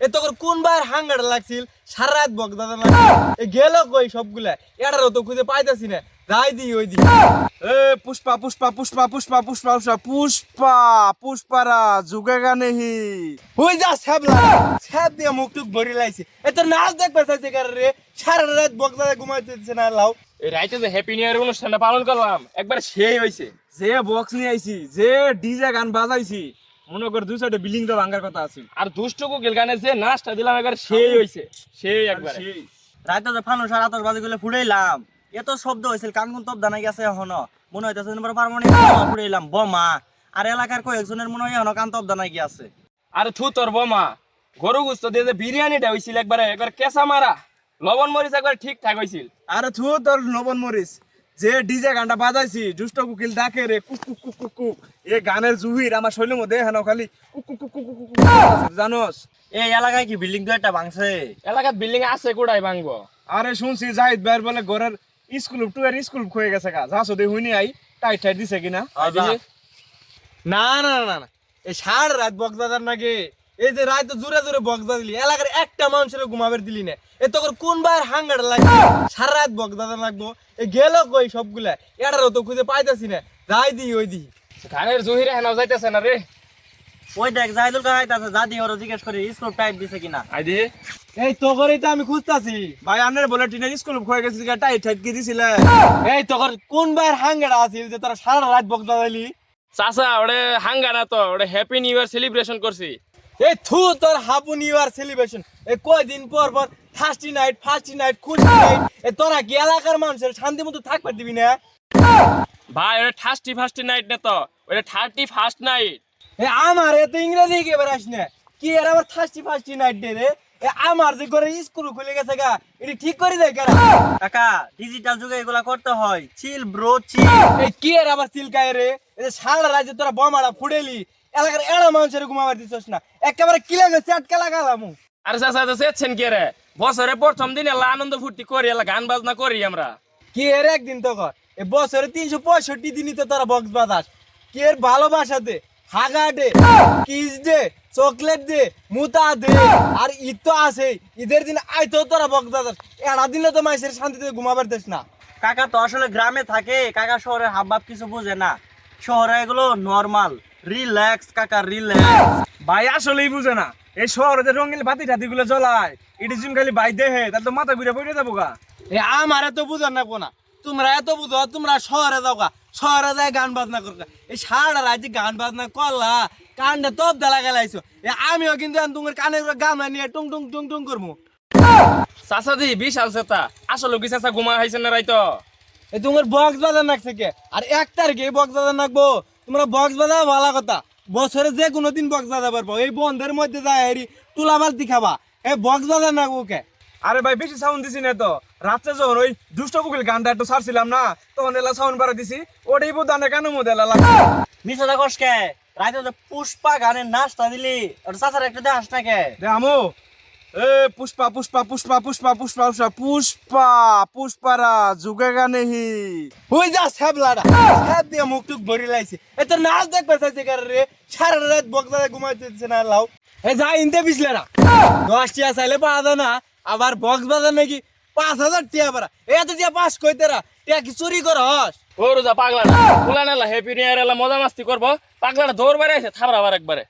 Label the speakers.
Speaker 1: এ তোর কোন বার হাঙ্গাটা লাগছিল সারা রাত বকদাদা না এ গেল কই সবগুলা এটারও তো খুঁজে পাইতাছি না যাই দি ওই দি
Speaker 2: এ পুষ্পা পুষ্পা পুষ্পা পুষ্পা পুষ্পা পুষ্পা পুষ্পা পুষ্পারা যুগেগা নেহি।
Speaker 1: ওই যা ছ্যাবলা ছ্যাব দিয়ে মুখ টুক ভরি লাইছে এ তোর নাচ দেখবে চাইছে কার রে সারা রাত বকদাদা ঘুমাইতেছে না লাও।
Speaker 3: এই রাইতে যে হ্যাপি নিউ ইয়ার অনুষ্ঠানটা পালন করলাম একবার সেই হয়েছে।
Speaker 2: যে বক্স নিয়ে আইছি, যে ডিজে গান বাজাইছি, মনে কর দুই সাইডে বিল্ডিং তো ভাঙার কথা আছিল।
Speaker 3: আর দুষ্ট কোকিল গানে যে নাচটা দিলাম একবার সেই হয়েছে, সেই একবার।
Speaker 4: রাইতে যে ফানুস আর আতশবাজি গুলো ফুটাইলাম এত শব্দ হয়েছিল কান কোন তপ দানা গেছে এখনো মনে হইতেছে পারমাণবিক বোমা ফুটাইলাম বোমা। আর এলাকার কয়েকজনের মনে হয় এখনো কান তপ দানা গিয়েছে।
Speaker 3: আর থু তোর বোমা গরু গুস্ত দিয়ে যে বিরিয়ানিটা হয়েছিল একবারে একবার কেঁচা মারা লবণ মরিচ একবার ঠিকঠাক হয়েছিল।
Speaker 2: আরে থু তোর লবণ মরিস, যে ডিজে গানটা বাজাইছি দুষ্ট কুকিল ডাকে রে cook cook cook cook cook, এই গানের জুহির আমার শৈলের মধ্যে হেন খালি cook cook cook cook cook cook জানোস।
Speaker 4: এই এলাকায় কি বিল্ডিং দু একটা ভাঙছে?
Speaker 3: এলাকার বিল্ডিং আছে কোড়াই ভাঙবো।
Speaker 2: আরে শুনছি জাহিদ ভাইয়ের বলে ঘরের স্কুল টু এর স্কুল হয়ে গেছে গা, যা সদে হুইনি আই টাইট টাইট দিছে কিনা।
Speaker 1: না না না না এই সারা রাত বকদাদার নাকি এই যে রাত জোরে জোরে বকদা দিলি এলাকার একটা মানুষের ঘুমাবের দিলি না এ তোর কোন বার হাঙ্গাটা লাগবে সারা রাত বকদাদা লাগবো এ গেল কই সবগুলা এটারও তো খুঁজে পাইতাছি না যাই দি ওই দি
Speaker 3: গানের জহিরে হেনাও যাইতেছে না রে।
Speaker 4: ওই দেখ জাহিদুল কাহাইতে আছে যা দিয়ে ওরা জিজ্ঞেস করে স্কুল টাইট দিছে কিনা।
Speaker 3: আই দি
Speaker 1: এই তোকরই তো আমি খুঁজতাছি
Speaker 2: ভাই আনের বলে টিনের স্কুল হয়ে গেছে টাইট টাইট কি দিছিলে।
Speaker 1: এই তোর কোন বার হাঙ্গাটা আছিল যে তোরা সারা রাত বকদা দিলি।
Speaker 3: চাচা ওরে হাঙ্গা না তো ওরে হ্যাপি নিউ ইয়ার সেলিব্রেশন করছি।
Speaker 1: এই থু তোর হাপু নিউ ইয়ার সেলিব্রেশন এই কয়দিন পর পর ফার্স্ট নাইট খুশি নাইট এ তোরা কি এলাকার মানুষের শান্তি মতো থাকতে দিবি না?
Speaker 3: ভাই ওরে ফার্স্টি নাইট না তো ওরে 31st নাইট।
Speaker 1: এ আমার এত ইংরেজি কে বেরাস না কি এর আবার ফার্স্ট নাইট ডে রে এ আমার যে করে স্কুল খুলে গেছে গা এটি ঠিক করে দেয় কেন?
Speaker 4: কাকা ডিজিটাল যুগে এগুলা করতে হয়, চিল ব্রো চিল।
Speaker 1: এই কি এর আবার চিলকায় রে এই যে সারা রাজ্যে তোরা বোমাটা ফুটেলি এলাকার এড়া মানুষের ঘুমাবার দিছস না একেবারে কিলে গেছে চাটকা লাগালাম।
Speaker 3: আরে চাচা তো সেচ্ছেন কে রে বছরে প্রথম দিন এলা আনন্দ ফুর্তি করি এলা গান বাজনা করি আমরা।
Speaker 1: কি এর একদিন তো কর এ বছরে 365 দিনই তো তোরা বক্স বাজাস কি এর ভালোবাসা দে হাগা দে কিস দে চকলেট দে মুতা দে আর ঈদ তো আছে ঈদের দিন আই তো তোরা বক্স বাজাস এড়া দিলে তো মাইসের শান্তিতে ঘুমাবার দেশ না।
Speaker 4: কাকা তো আসলে গ্রামে থাকে, কাকা শহরে হাবভাব কিছু বুঝে না। শহরে এগুলো নরমাল রিল্যাক্স কাকা রিল্যাক্স।
Speaker 2: ভাই আসলেই বুঝে না এই শহরে যে রঙিন বাতি টাতি গুলো জ্বলায় এটি জিম খালি ভাই দেহে তাহলে তো মাথা ঘুরে পড়ে যাবো গা।
Speaker 1: এ আমার এত বুঝার না কোনা তোমরা এত বুঝো তোমরা শহরে যাও গা শহরে যায় গান বাজনা করগা এই সারা রাজ্যে গান বাজনা করলা কানটা তপ দেলা গেলাইছো এ আমিও কিন্তু তোমার কানে গান নিয়ে টুং টুং টুং টুং করবো।
Speaker 3: চাচা দি বিশাল চেতা আসলে কি চাচা ঘুমা খাইছেন না রাইতো।
Speaker 1: এই তোমার বক্স বাজার নাকছে কে আর 1 তারিখে বক্স বাজার নাকবো তোমরা বক্স বাজার ভালো কথা বছরে যে কোনো দিন বক্স বাজার পারবো এই বন্ধের মধ্যে যায় হেরি তুলা বালতি খাবা এই বক্স বাজার নাকবো কে?
Speaker 2: আরে ভাই বেশি সাউন্ড দিছি না তো, রাত্রে যখন ওই দুষ্ট কুকিল গানটা একটু ছাড়ছিলাম না তখন এলা সাউন্ড বাড়া দিছি ওটাই বোধানে কেন মধ্যে এলা লাগছে।
Speaker 4: মিশা কস কে রাইতে যে পুষ্পা গানের নাচটা দিলি ওটা চাচার একটা দেখাস না কে?
Speaker 2: রে আমু এ পুষ্পা পুষ্পা পুষ্পা পুষ্পা পুষ্পা পুষ্পা পুষ্পা পুষ্পারা যুগেগা নেহি।
Speaker 1: ওই যা ছ্যাবলাটা ছ্যাব দিয়ে মুখ টুক ভরি লাইছে এ তোর নাচ দেখবে চাইছে কার রে সারা রাত বক্স বাজার ঘুমাইতেছে না লাও। এ যা ইনতে পিছলে না 10 টিয়া চাইলে পাওয়া যায় না আবার বক্স বাজার নাকি 5000 টিয়া পারা এত টিয়া পাস কইতেরা টিয়া কি চুরি করস?
Speaker 3: ও রোজা পাগলা পুলান এলা হ্যাপি নিউ ইয়ার এলা মজা মাস্তি করবো পাগলাটা দৌড় বাড়ি আছে থাবড়া আবার একবারে।